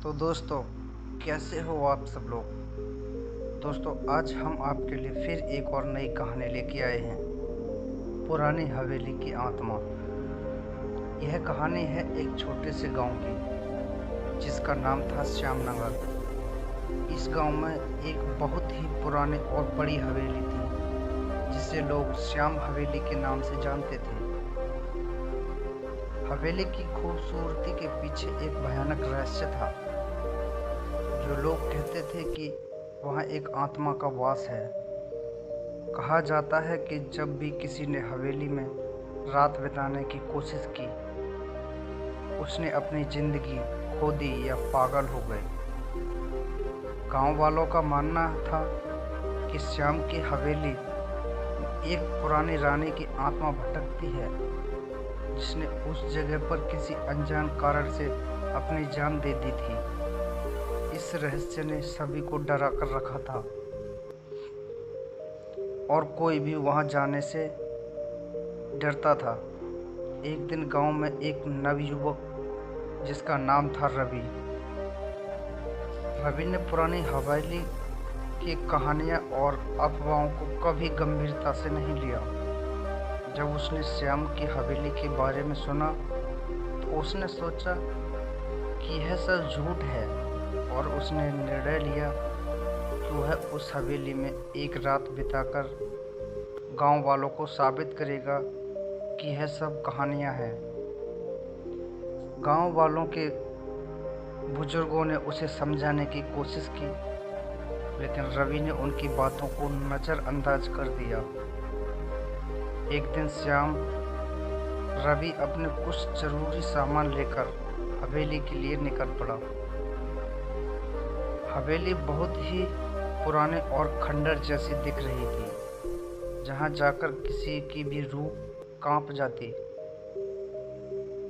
तो दोस्तों, कैसे हो आप सब लोग। दोस्तों, आज हम आपके लिए फिर एक और नई कहानी लेके आए हैं, पुरानी हवेली की आत्मा। यह कहानी है एक छोटे से गांव की, जिसका नाम था श्यामनगर। इस गांव में एक बहुत ही पुरानी और बड़ी हवेली थी, जिसे लोग श्याम हवेली के नाम से जानते थे। हवेली की खूबसूरती के पीछे एक भयानक रहस्य था। जो लोग कहते थे कि वहाँ एक आत्मा का वास है। कहा जाता है कि जब भी किसी ने हवेली में रात बिताने की कोशिश की, उसने अपनी जिंदगी खो दी या पागल हो गए। गांव वालों का मानना था कि श्याम की हवेली एक पुरानी रानी की आत्मा भटकती है, जिसने उस जगह पर किसी अनजान कारण से अपनी जान दे दी थी। इस रहस्य ने सभी को डरा कर रखा था और कोई भी वहां जाने से डरता था। एक दिन गांव में एक नवयुवक, जिसका नाम था रवि ने पुरानी हवेली की कहानियां और अफवाहों को कभी गंभीरता से नहीं लिया। जब उसने श्याम की हवेली के बारे में सुना तो उसने सोचा कि यह सब झूठ है, और उसने निर्णय लिया कि वह उस हवेली में एक रात बिताकर गांव वालों को साबित करेगा कि यह सब कहानियां हैं। गांव वालों के बुजुर्गों ने उसे समझाने की कोशिश की, लेकिन रवि ने उनकी बातों को नज़रअंदाज कर दिया। एक दिन श्याम रवि अपने कुछ जरूरी सामान लेकर हवेली के लिए निकल पड़ा। हवेली बहुत ही पुराने और खंडर जैसी दिख रही थी, जहां जाकर किसी की भी रूह कांप जाती।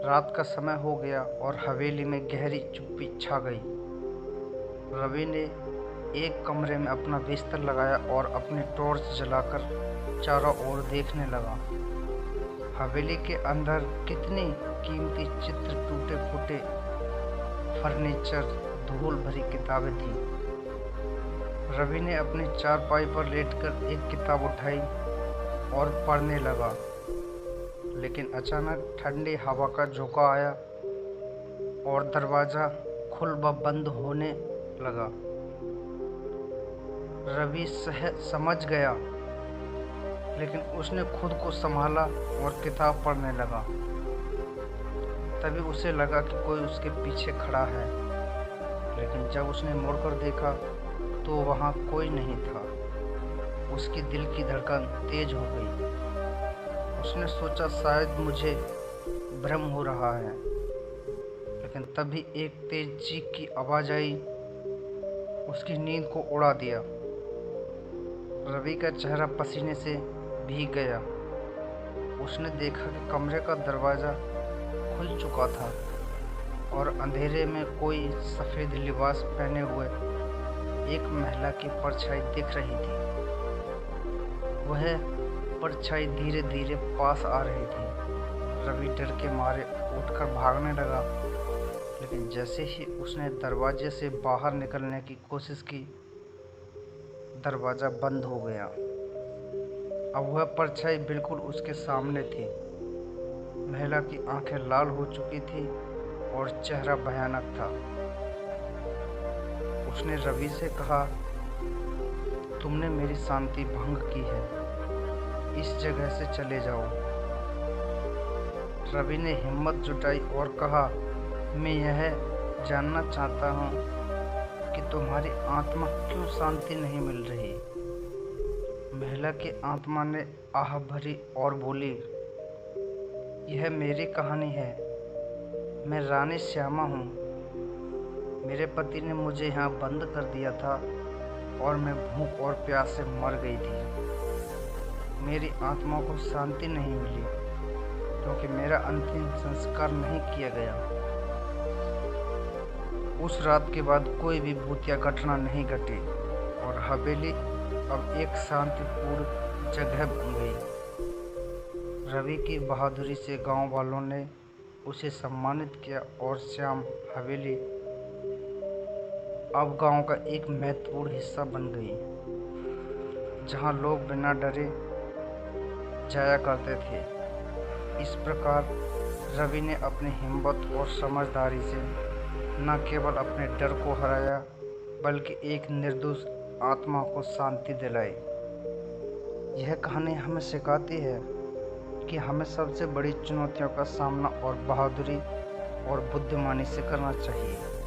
रात का समय हो गया और हवेली में गहरी चुप्पी छा गई। रवि ने एक कमरे में अपना बिस्तर लगाया और अपनी टॉर्च जलाकर चारों ओर देखने लगा। हवेली के अंदर कितनी कीमती चित्र, टूटे फूटे फर्नीचर, धूल भरी किताबें थीं। रवि ने अपनी चारपाई पर लेटकर एक किताब उठाई और पढ़ने लगा, लेकिन अचानक ठंडी हवा का झोंका आया और दरवाजा खुल व बंद होने लगा। रवि समझ गया, लेकिन उसने खुद को संभाला और किताब पढ़ने लगा। तभी उसे लगा कि कोई उसके पीछे खड़ा है, लेकिन जब उसने मुड़कर देखा तो वहाँ कोई नहीं था। उसकी दिल की धड़कन तेज हो गई। उसने सोचा शायद मुझे भ्रम हो रहा है, लेकिन तभी एक तेज चीख की आवाज़ आई, उसकी नींद को उड़ा दिया। रवि का चेहरा पसीने से भीग गया। उसने देखा कि कमरे का दरवाज़ा खुल चुका था और अंधेरे में कोई सफ़ेद लिबास पहने हुए एक महिला की परछाई दिख रही थी। वह परछाई धीरे धीरे पास आ रही थी। रवि डर के मारे उठकर भागने लगा, लेकिन जैसे ही उसने दरवाजे से बाहर निकलने की कोशिश की, दरवाज़ा बंद हो गया। अब वह परछाई बिल्कुल उसके सामने थी। महिला की आंखें लाल हो चुकी थी और चेहरा भयानक था। उसने रवि से कहा, तुमने मेरी शांति भंग की है, इस जगह से चले जाओ। रवि ने हिम्मत जुटाई और कहा, मैं यह जानना चाहता हूँ कि तुम्हारी आत्मा क्यों शांति नहीं मिल रही। महिला की आत्मा ने आह भरी और बोली, यह मेरी कहानी है। मैं रानी श्यामा हूँ। मेरे पति ने मुझे यहाँ बंद कर दिया था और मैं भूख और प्यास से मर गई थी। मेरी आत्मा को शांति नहीं मिली क्योंकि मेरा अंतिम संस्कार नहीं किया गया। उस रात के बाद कोई भी भूतिया घटना नहीं घटी और हवेली अब एक शांतिपूर्ण जगह बन गई। रवि की बहादुरी से गांव वालों ने उसे सम्मानित किया और श्याम हवेली अब गांव का एक महत्वपूर्ण हिस्सा बन गई, जहां लोग बिना डरे जाया करते थे। इस प्रकार रवि ने अपनी हिम्मत और समझदारी से न केवल अपने डर को हराया, बल्कि एक निर्दोष आत्मा को शांति दिलाई। यह कहानी हमें सिखाती है कि हमें सबसे बड़ी चुनौतियों का सामना और बहादुरी और बुद्धिमानी से करना चाहिए।